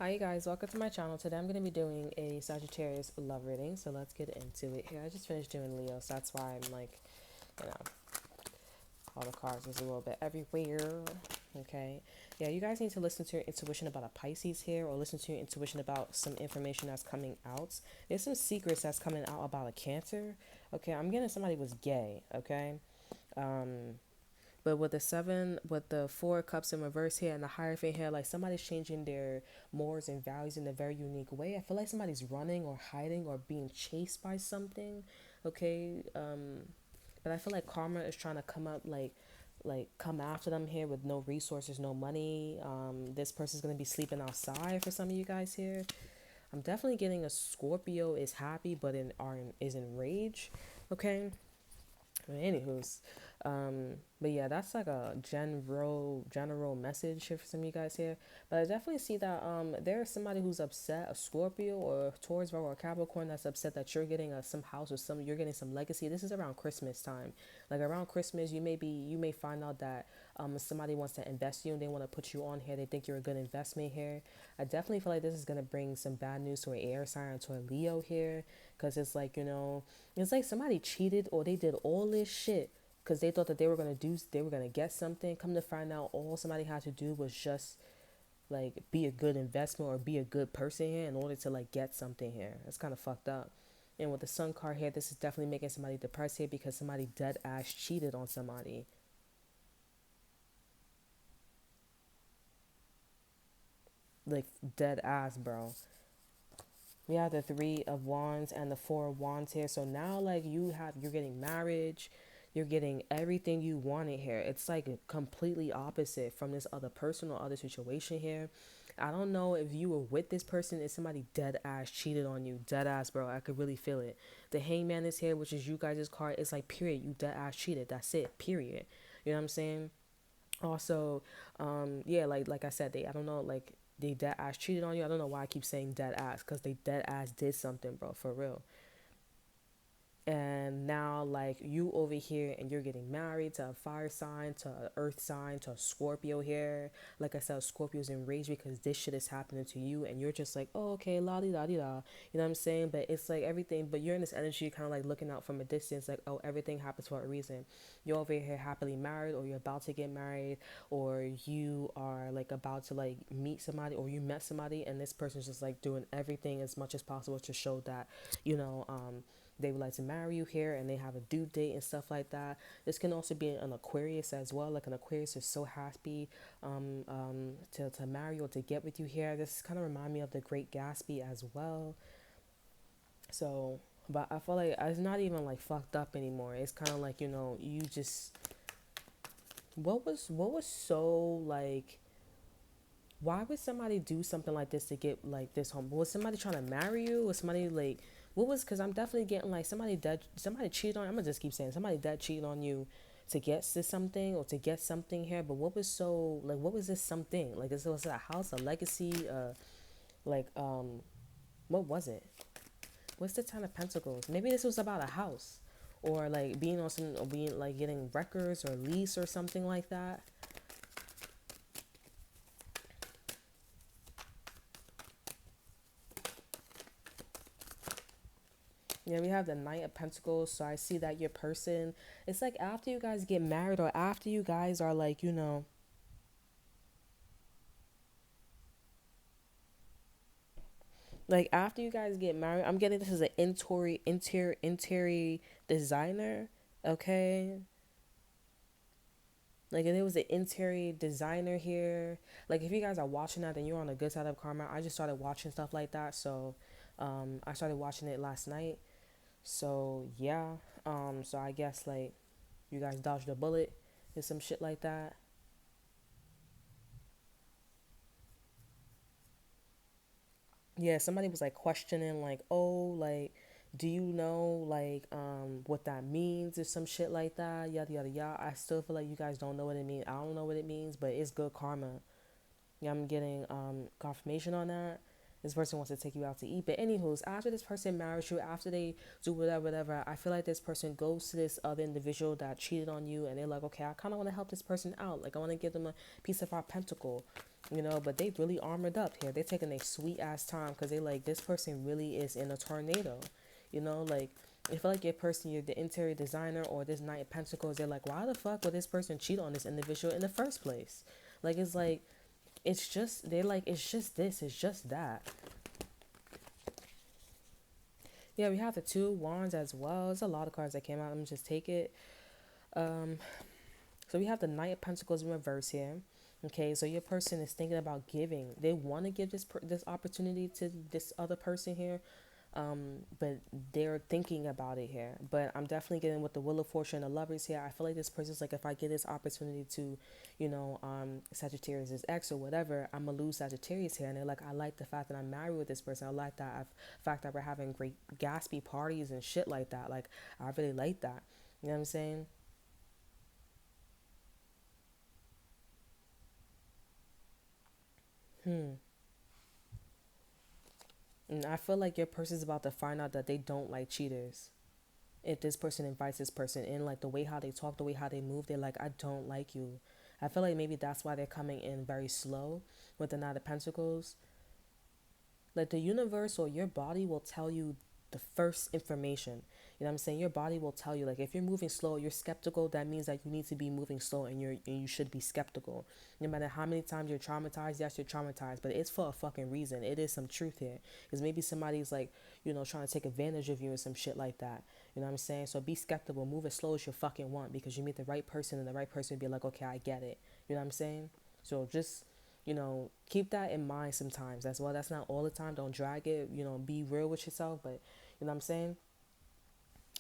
Hi you guys, welcome to my channel. Today I'm going to be doing a Sagittarius love reading, so let's get into it here. I just finished doing Leo, so that's why I'm like, you know, all the cards is a little bit everywhere. Okay, yeah, you guys need to listen to your intuition about a Pisces here, or listen to your intuition about some information that's coming out. There's some secrets that's coming out about a Cancer. Okay, I'm getting somebody was gay. Okay, um, but with the seven, with the four cups in reverse here and the Hierophant here, like somebody's changing their morals and values in a very unique way. I feel like somebody's running or hiding or being chased by something. Okay, but I feel like karma is trying to come up like come after them here with no resources, no money. This person's gonna be sleeping outside for some of you guys here. I'm definitely getting a Scorpio is happy, but is in rage. Okay, anywho's, but yeah, that's like a general message here for some of you guys here. But I definitely see that there's somebody who's upset, a Scorpio or Taurus, Virgo, or Capricorn that's upset that you're getting some house or you're getting some legacy. This is around Christmas time. Like around Christmas, you may find out that somebody wants to invest you and they want to put you on here. They think you're a good investment here. I definitely feel like this is gonna bring some bad news to an air sign, to a Leo here, because it's like, it's like somebody cheated or they did all this shit because they thought that they were gonna get something. Come to find out, all somebody had to do was just like be a good investment or be a good person here in order to like get something here. It's kind of fucked up. And with the Sun card here, this is definitely making somebody depressed here because somebody dead ass cheated on somebody. Like dead ass, bro. We have the Three of Wands and the Four of Wands here. So now, like, you're getting marriage, you're getting everything you wanted here. It's like completely opposite from this other person or other situation here. I don't know if you were with this person, if somebody dead ass cheated on you, dead ass, bro. I could really feel it. The Hangman is here, which is you guys' card. It's like, period, you dead ass cheated. That's it, period. You know what I'm saying? Also, yeah, like I said, I don't know, like they dead ass cheated on you. I don't know why I keep saying dead ass, because they dead ass did something, bro, for real. And now like you over here and you're getting married to a fire sign, to an earth sign, to a Scorpio here. Like I said, Scorpio's enraged because this shit is happening to you and you're just like, oh, okay, la di da di da, you know what I'm saying? But it's like everything, but you're in this energy kind of like looking out from a distance, like, oh, everything happens for a reason. You're over here happily married, or you're about to get married, or you are like about to like meet somebody, or you met somebody and this person's just like doing everything as much as possible to show that, you know, they would like to marry you here and they have a due date and stuff like that. This can also be an Aquarius as well. Like an Aquarius is so happy to marry or to get with you here. This kind of remind me of the Great Gatsby as well. So, but I feel like it's not even like fucked up anymore. It's kind of like, you just, what was so like, why would somebody do something like this to get like this home? Was somebody trying to marry you? Was somebody like, what was? Because I'm definitely getting like somebody cheated on. I'm gonna just keep saying somebody dead cheated on you to get to something or to get something here. But what was so like? What was this something like? This was a house, a legacy, like what was it? What's the Ten of Pentacles? Maybe this was about a house, or like being on some, or being like getting records or lease or something like that. Yeah, we have the Knight of Pentacles. So I see that your person, it's like after you guys get married or after you guys are like, like after you guys get married, I'm getting this as an interior designer. Okay. Like if there was an interior designer here. Like if you guys are watching that, then you're on the good side of karma. I just started watching stuff like that. So I started watching it last night. So yeah. So I guess like you guys dodged a bullet and some shit like that. Yeah, somebody was like questioning like, oh, like, do you know like what that means or some shit like that, yada yada yada. I still feel like you guys don't know what it means. I don't know what it means, but it's good karma. Yeah, I'm getting confirmation on that. This person wants to take you out to eat. But anywho's, after this person marries you, after they do whatever, I feel like this person goes to this other individual that cheated on you and they're like, okay, I kinda wanna help this person out. Like I wanna give them a piece of our pentacle. you know, but they really armored up here. They're taking a sweet ass time because they like, this person really is in a tornado, you know, like, I feel like your person, you're the interior designer or this Knight of Pentacles, they're like, why the fuck would this person cheat on this individual in the first place? Like, it's just, they're like, it's just this, it's just that. Yeah, we have the Two of Wands as well. There's a lot of cards that came out. Let me just take it. Um, so we have the Knight of Pentacles in reverse here. Okay, so your person is thinking about giving. They want to give this opportunity to this other person here, but they're thinking about it here. But I'm definitely getting with the Wheel of Fortune and the Lovers here. I feel like this person's like, if I get this opportunity to, you know, Sagittarius is ex or whatever, I'm gonna lose Sagittarius here. And they're like, I like the fact that I'm married with this person. I like that fact that we're having great gaspy parties and shit like that. Like, I really like that. You know what I'm saying? And I feel like your person's about to find out that they don't like cheaters. If this person invites this person in, like the way how they talk, the way how they move, they're like, I don't like you. I feel like maybe that's why they're coming in very slow with the Knight of Pentacles. Like the universe or your body will tell you the first information. You know what I'm saying? Your body will tell you, like, if you're moving slow, you're skeptical, that means that you need to be moving slow, and you should be skeptical. No matter how many times you're traumatized, yes, you're traumatized, but it's for a fucking reason. It is some truth here. Because maybe somebody's like, you know, trying to take advantage of you and some shit like that. You know what I'm saying? So be skeptical, move as slow as you fucking want, because you meet the right person and the right person will be like, okay, I get it. You know what I'm saying? So just, you know, keep that in mind sometimes as well. That's not all the time. Don't drag it. You know, be real with yourself. But you know what I'm saying?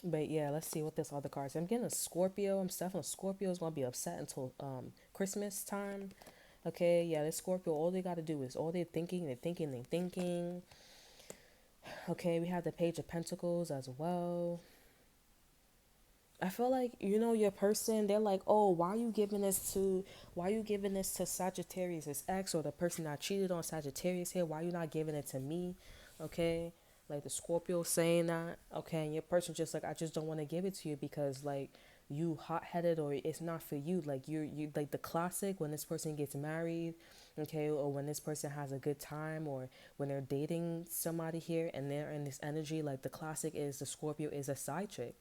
But yeah, let's see what this other card is. I'm getting a Scorpio. I'm stuffing a Scorpio is gonna be upset until Christmas time. Okay, yeah, this Scorpio, all they gotta do is all they're thinking, they're thinking, they're thinking. Okay, we have the Page of Pentacles as well. I feel like, you know, your person, they're like, oh, why you giving this to Sagittarius, his ex, or the person that cheated on Sagittarius here? Why you not giving it to me? Okay, like the Scorpio saying that. Okay, and your person just like, I just don't want to give it to you because like you hot headed, or it's not for you. Like you like the classic when this person gets married, okay, or when this person has a good time, or when they're dating somebody here and they're in this energy. Like the classic is the Scorpio is a side chick,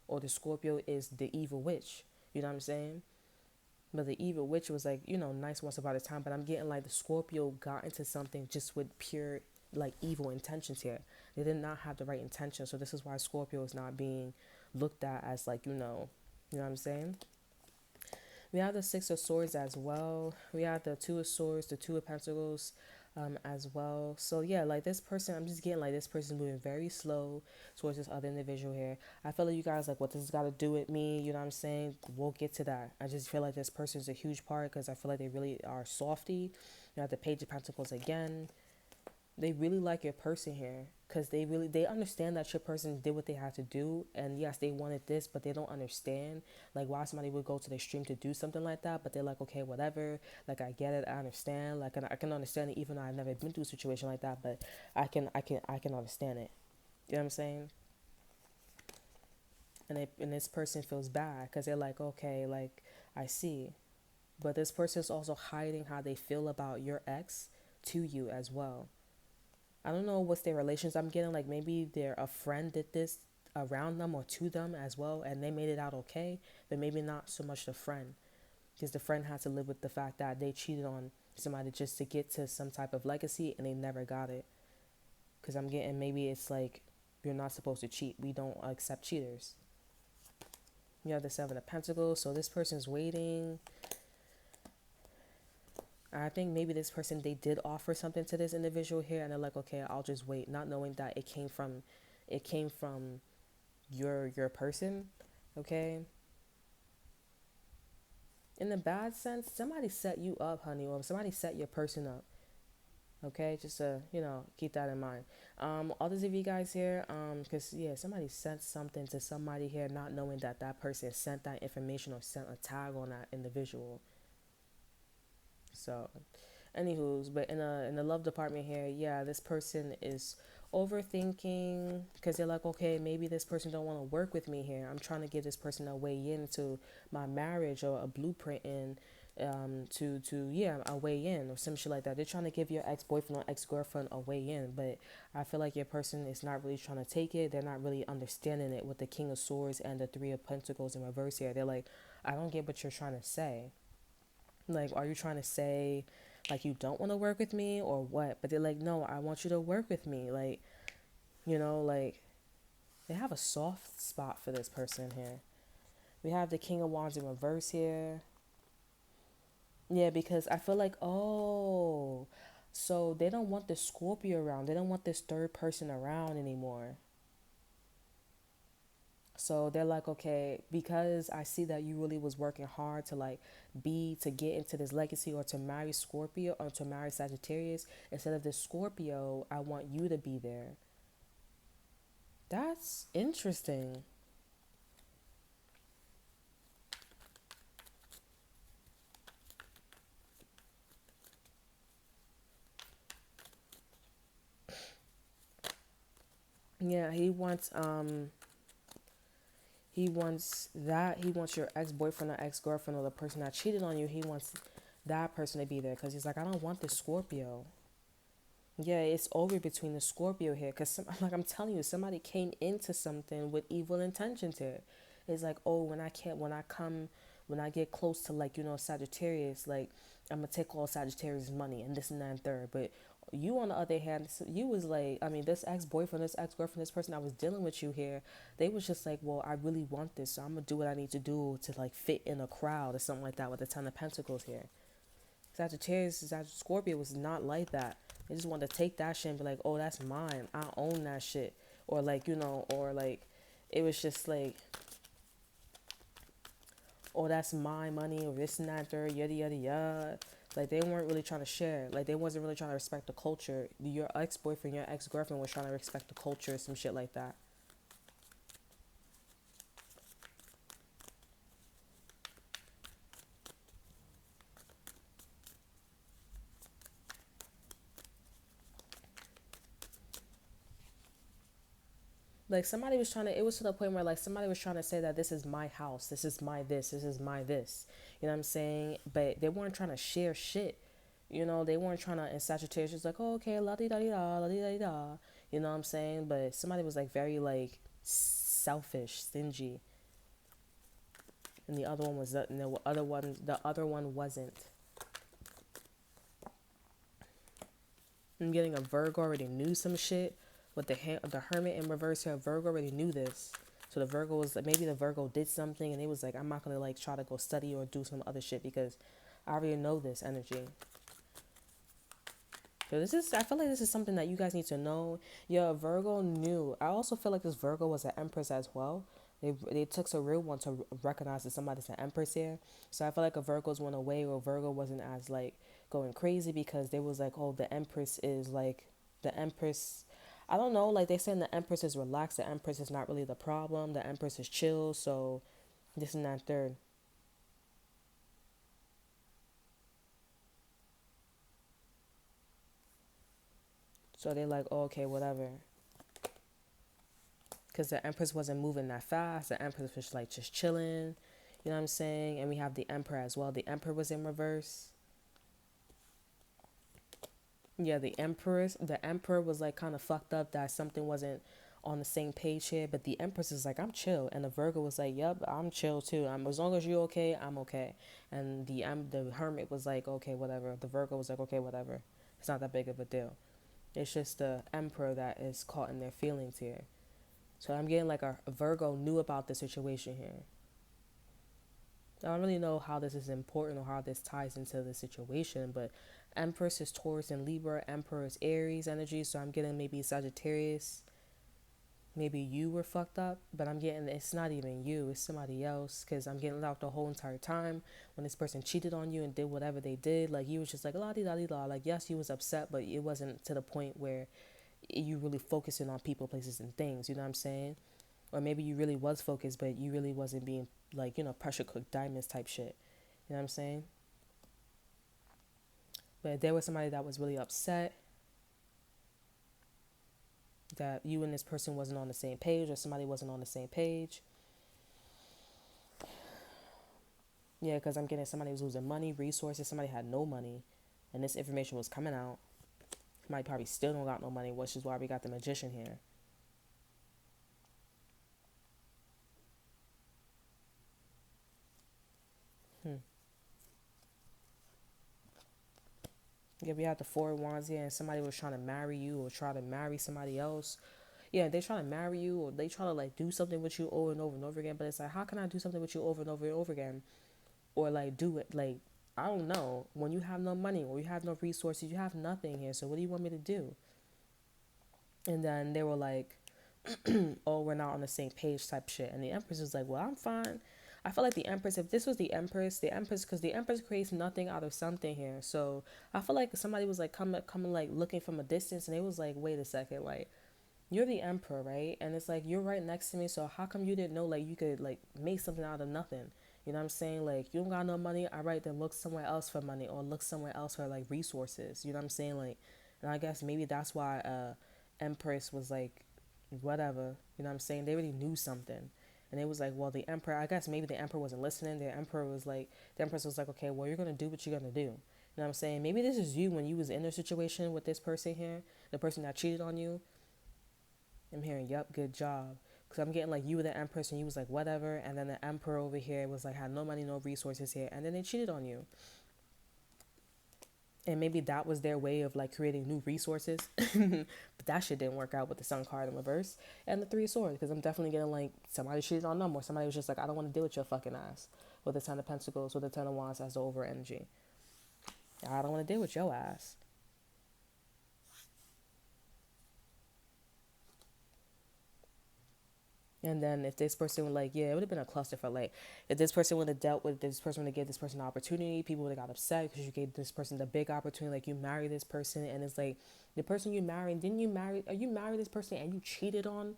or the Scorpio is the evil witch. You know what I'm saying? But the evil witch was like, you know, nice once upon a time. But I'm getting like the Scorpio got into something just with pure like evil intentions here. They did not have the right intention. So this is why Scorpio is not being looked at as like, you know what I'm saying? We have the Six of Swords as well. We have the Two of Swords, the Two of Pentacles as well. So yeah, like this person, I'm just getting like this person moving very slow towards this other individual here. I feel like you guys like, what this has got to do with me, you know what I'm saying? We'll get to that. I just feel like this person is a huge part because I feel like they really are softy. You have the Page of Pentacles again. They really like your person here because they understand that your person did what they had to do, and yes, they wanted this, but they don't understand like why somebody would go to the extreme to do something like that. But they're like, okay, whatever, like I get it, I understand, like, and I can understand it even though I've never been through a situation like that, but I can understand it. You know what I'm saying? And this person feels bad because they're like, okay, like I see, but this person is also hiding how they feel about your ex to you as well. I don't know what's their relations. I'm getting like maybe they're a friend did this around them or to them as well, and they made it out okay, but maybe not so much the friend, because the friend had to live with the fact that they cheated on somebody just to get to some type of legacy and they never got it. Because I'm getting maybe it's like you're not supposed to cheat. We don't accept cheaters. You have the Seven of Pentacles, so this person's waiting. I think maybe this person, they did offer something to this individual here, and they're like, okay, I'll just wait, not knowing that it came from your person. Okay, in the bad sense, somebody set you up, honey, or somebody set your person up. Okay, just to, keep that in mind. Others of you guys here, because yeah, somebody sent something to somebody here, not knowing that that person sent that information or sent a tag on that individual. So, anywho's, but in the love department here, yeah, this person is overthinking because they're like, okay, maybe this person don't want to work with me here. I'm trying to give this person a way into my marriage or a blueprint in to a way in or some shit like that. They're trying to give your ex-boyfriend or ex-girlfriend a way in, but I feel like your person is not really trying to take it. They're not really understanding it with the King of Swords and the Three of Pentacles in reverse here. They're like, I don't get what you're trying to say. Like, are you trying to say like you don't want to work with me or what? But they're like, no, I want you to work with me. Like, like they have a soft spot for this person here. We have the King of Wands in reverse here. Yeah, because I feel like, oh, so they don't want the Scorpio around. They don't want this third person around anymore. So they're like, okay, because I see that you really was working hard to to get into this legacy or to marry Scorpio or to marry Sagittarius, instead of this Scorpio, I want you to be there. That's interesting. Yeah, he wants your ex-boyfriend or ex-girlfriend or the person that cheated on you. He wants that person to be there because he's like, I don't want this Scorpio. Yeah, it's over between the Scorpio here because, like I'm telling you, somebody came into something with evil intentions here. It's like, oh, when I get close to Sagittarius, like I'm gonna take all Sagittarius' money and this and that and third. But you, on the other hand, you was like, I mean, this ex-boyfriend, this ex-girlfriend, this person I was dealing with you here, they was just like, well, I really want this, so I'm gonna do what I need to do to like fit in a crowd or something like that with the Ten of Pentacles here. Scorpio was not like that. They just wanted to take that shit and be like, oh, that's mine. I own that shit. Or or like, it was just like, oh, that's my money, or this and that, third, yada, yada, yada. Like, they weren't really trying to share. Like, they wasn't really trying to respect the culture. Your ex-boyfriend, your ex-girlfriend was trying to respect the culture or some shit like that. Like, somebody was trying to, it was to the point where, like, somebody was trying to say that this is my house, this is my this is my this. You know what I'm saying? But they weren't trying to share shit. They weren't trying to, and Sagittarius was like, oh, okay, la di da di da, la di da di da. You know what I'm saying? But somebody was, like, very, like, selfish, stingy. And the other one was, and the other one wasn't. I'm getting a Virgo already knew some shit with the Hermit in reverse here. Virgo already knew this. So the Virgo was like, maybe the Virgo did something and it was like, I'm not gonna like try to go study or do some other shit because I already know this energy. So I feel like this is something that you guys need to know. Yeah, Virgo knew. I also feel like this Virgo was an Empress as well. They took a real one to recognize that somebody's an Empress here. So I feel like a Virgo's went away, or Virgo wasn't as like going crazy because they was like, oh, the Empress is like the Empress. I don't know, like they saying the Empress is relaxed. The Empress is not really the problem. The Empress is chill. So this and that third. So they're like, oh, okay, whatever. Because the Empress wasn't moving that fast. The Empress was like just chilling. You know what I'm saying? And we have the Emperor as well. The Emperor was in reverse. Yeah, the Emperor was like kind of fucked up that something wasn't on the same page here. But the Empress is like, I'm chill. And the Virgo was like, yep, I'm chill too. As long as you're okay, I'm okay. And the Hermit was like, okay, whatever. The Virgo was like, okay, whatever. It's not that big of a deal. It's just the Emperor that is caught in their feelings here. So I'm getting like a Virgo knew about the situation here. I don't really know how this is important or how this ties into the situation, but Empress is Taurus and Libra, Emperor is Aries energy, so I'm getting maybe Sagittarius. Maybe you were fucked up, but I'm getting it's not even you, it's somebody else, because I'm getting out the whole entire time when this person cheated on you and did whatever they did. Like, you was just like, la di da di da. Like, yes, you was upset, but it wasn't to the point where you really focusing on people, places, and things. You know what I'm saying? Or maybe you really was focused, but you really wasn't being like, pressure cooked diamonds type shit. You know what I'm saying? But there was somebody that was really upset that you and this person wasn't on the same page, or somebody wasn't on the same page. Yeah, because I'm getting somebody was losing money, resources, somebody had no money, and this information was coming out. Somebody probably still don't got no money, which is why we got the magician here. Hmm. Yeah, we had the four of wands here, and somebody was trying to marry you or try to marry somebody else. Yeah, they try to marry you or they try to like do something with you over and over and over again. But it's like, how can I do something with you over and over and over again? Or like do it like I don't know. When you have no money or you have no resources, you have nothing here. So what do you want me to do? And then they were like, oh, we're not on the same page type shit. And the Empress was like, well, I'm fine. I feel like the Empress, if this was the Empress, because the Empress creates nothing out of something here. So I feel like somebody was like coming like looking from a distance, and they was like, wait a second, like you're the Emperor, right? And it's like you're right next to me. So how come you didn't know like you could like make something out of nothing? You know what I'm saying? Like you don't got no money, all right, then look somewhere else for money or look somewhere else for like resources. You know what I'm saying? Like, and I guess maybe that's why Empress was like whatever, you know what I'm saying? They already knew something. And it was like, well, the Emperor, I guess maybe the Emperor wasn't listening. The Empress was like, okay, well, you're going to do what you're going to do. You know what I'm saying? Maybe this is you when you was in a situation with this person here, the person that cheated on you. I'm hearing, yep, good job. Because I'm getting like you were the Empress and you was like, whatever. And then the Emperor over here was like, had no money, no resources here. And then they cheated on you. And maybe that was their way of like creating new resources. But that shit didn't work out with the Sun card in reverse and the Three of Swords, because I'm definitely getting like somebody cheated on them or somebody was just like, I don't want to deal with your fucking ass, with the Ten of Pentacles, with the Ten of Wands as the over energy. I don't want to deal with your ass. And then if this person would like, yeah, it would have been a cluster for like, if this person would have dealt with this person, would have gave this person an opportunity, people would have got upset because you gave this person the big opportunity. Like you marry this person, and it's like the person you married, didn't you marry? Are you married this person and you cheated on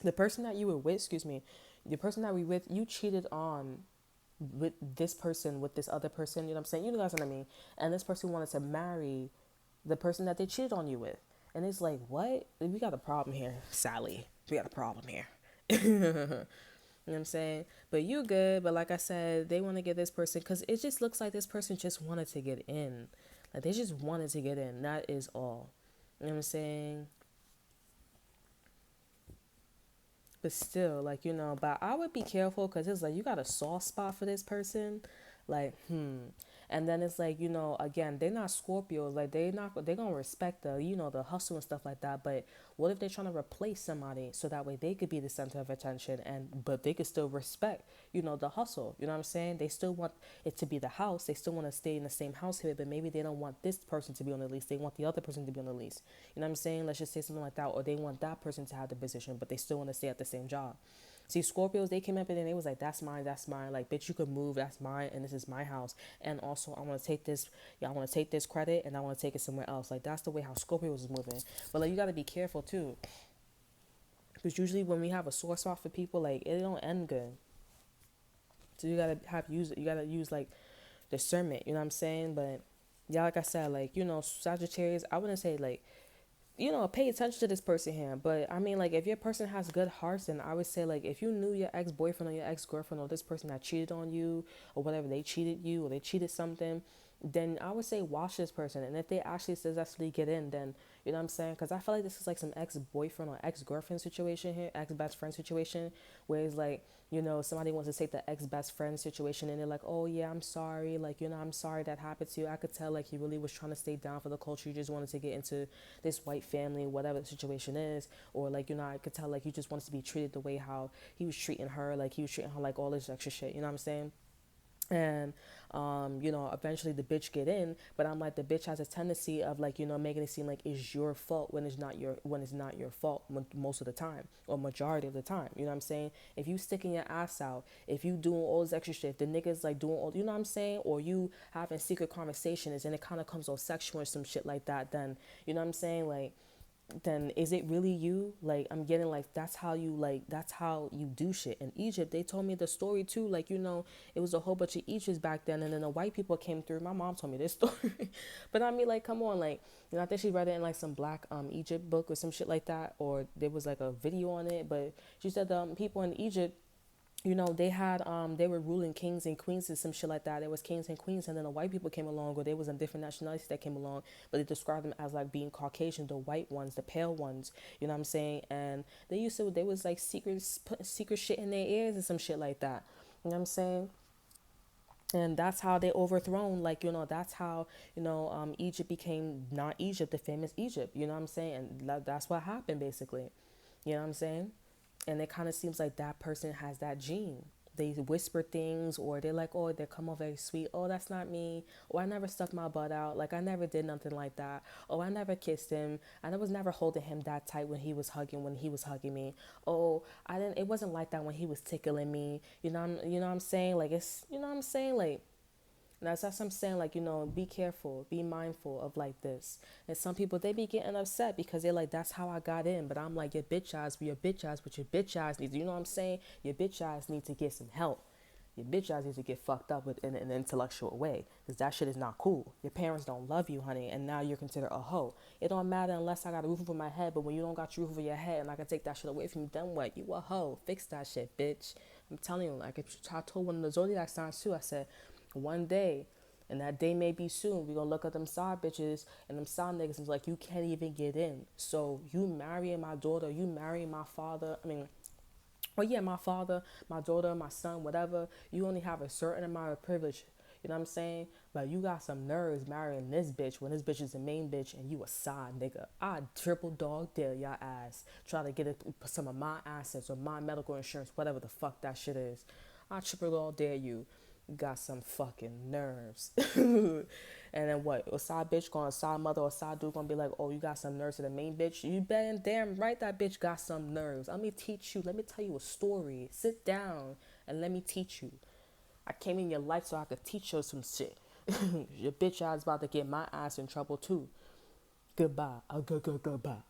the person that you were with? Excuse me, the person that we with, you cheated on with this person with this other person. You know what I'm saying? You know what I mean? And this person wanted to marry the person that they cheated on you with. And it's like, what? We got a problem here, Sally. We got a problem here. You know what I'm saying? But you good. But like I said, they want to get this person because it just looks like this person just wanted to get in. Like they just wanted to get in. That is all. You know what I'm saying? But still, like, you know, but I would be careful because it's like you got a soft spot for this person. Like, and then it's like, you know, again, they're not Scorpios. Like, they're going to respect the, you know, the hustle and stuff like that. But what if they're trying to replace somebody so that way they could be the center of attention but they could still respect, you know, the hustle. You know what I'm saying? They still want it to be the house. They still want to stay in the same house here, but maybe they don't want this person to be on the lease. They want the other person to be on the lease. You know what I'm saying? Let's just say something like that. Or they want that person to have the position, but they still want to stay at the same job. See, Scorpios, they came up and they was like, that's mine, that's mine. Like, bitch, you could move, that's mine, and this is my house. And also, I want to take this, yeah, I want to take this credit and I want to take it somewhere else. Like, that's the way how Scorpios is moving. But, like, you got to be careful, too. Because usually when we have a sore spot for people, like, it don't end good. So you got to you got to use, like, discernment, you know what I'm saying? But, yeah, like I said, like, you know, Sagittarius, I wouldn't say, like, you know, pay attention to this person here. But I mean, like, if your person has good hearts, then I would say, like, if you knew your ex-boyfriend or your ex-girlfriend or this person that cheated on you or whatever, they cheated you or they cheated something, then I would say watch this person. And if they actually successfully get in, then, you know what I'm saying? Because I feel like this is like some ex-boyfriend or ex-girlfriend situation here, ex-best friend situation, where it's like, you know, somebody wants to take the ex-best friend situation and they're like, oh, yeah, I'm sorry. Like, you know, I'm sorry that happened to you. I could tell, like, he really was trying to stay down for the culture. You just wanted to get into this white family, whatever the situation is. Or, like, you know, I could tell, like, you just wanted to be treated the way how he was treating her. Like, he was treating her like all this extra shit. You know what I'm saying? And you know, eventually the bitch get in, but I'm like, the bitch has a tendency of, like, you know, making it seem like it's your fault when it's not your fault most of the time or majority of the time. You know what I'm saying? If you sticking your ass out, if you doing all this extra shit, if the niggas like doing all, you know what I'm saying, or you having secret conversations and it kind of comes all sexual or some shit like that, then, you know what I'm saying, like, then is it really you? Like, I'm getting like, that's how you do shit in Egypt. They told me the story too, like, you know, it was a whole bunch of Egypts back then, and then the white people came through. My mom told me this story. But I mean, like, come on, like, you know, I think she read it in like some black Egypt book or some shit like that, or there was like a video on it. But she said the people in Egypt, you know, they had they were ruling kings and queens and some shit like that. There was kings and queens, and then the white people came along, or there was a different nationalities that came along, but they described them as like being Caucasian, the white ones, the pale ones. You know what I'm saying? And they was like secrets, putting secret shit in their ears and some shit like that. You know what I'm saying? And that's how they overthrown, like, you know, that's how, you know, Egypt became not Egypt, the famous Egypt. You know what I'm saying? And that's what happened basically. You know what I'm saying? And it kind of seems like that person has that gene. They whisper things, or they're like, oh, they come off very sweet. Oh, that's not me. Oh, I never stuffed my butt out. Like, I never did nothing like that. Oh, I never kissed him. I was never holding him that tight when he was hugging me. Oh, I didn't. It wasn't like that when he was tickling me. You know what I'm saying? Like, it's, you know what I'm saying? Like, that's what I'm saying. Like, you know, be careful, be mindful of like this. And some people, they be getting upset because they're like, that's how I got in. But I'm like, your bitch ass, but your bitch ass needs, you know what I'm saying? Your bitch ass needs to get some help. Your bitch ass needs to get fucked up in an intellectual way, because that shit is not cool. Your parents don't love you, honey, and now you're considered a hoe. It don't matter unless I got a roof over my head, but when you don't got your roof over your head and I can take that shit away from you, then what? You a hoe. Fix that shit, bitch. I'm telling you, like, I told one of the zodiac signs too, I said, one day, and that day may be soon, we gonna look at them side bitches and them side niggas and be like, you can't even get in. So you marrying my daughter, you marrying my father, I mean, oh yeah, my father, my daughter, my son, whatever, you only have a certain amount of privilege. You know what I'm saying? But you got some nerves marrying this bitch when this bitch is the main bitch and you a side nigga. I triple dog dare y'all ass. Try to get some of my assets or my medical insurance, whatever the fuck that shit is. I triple dog dare you. You got some fucking nerves. And then what? A side bitch going, a side mother or a side dude gonna be like, oh, you got some nerves to the main bitch? You bet damn right that bitch got some nerves. Let me teach you. Let me tell you a story. Sit down and let me teach you. I came in your life so I could teach you some shit. Your bitch ass about to get my ass in trouble too. Goodbye. Goodbye.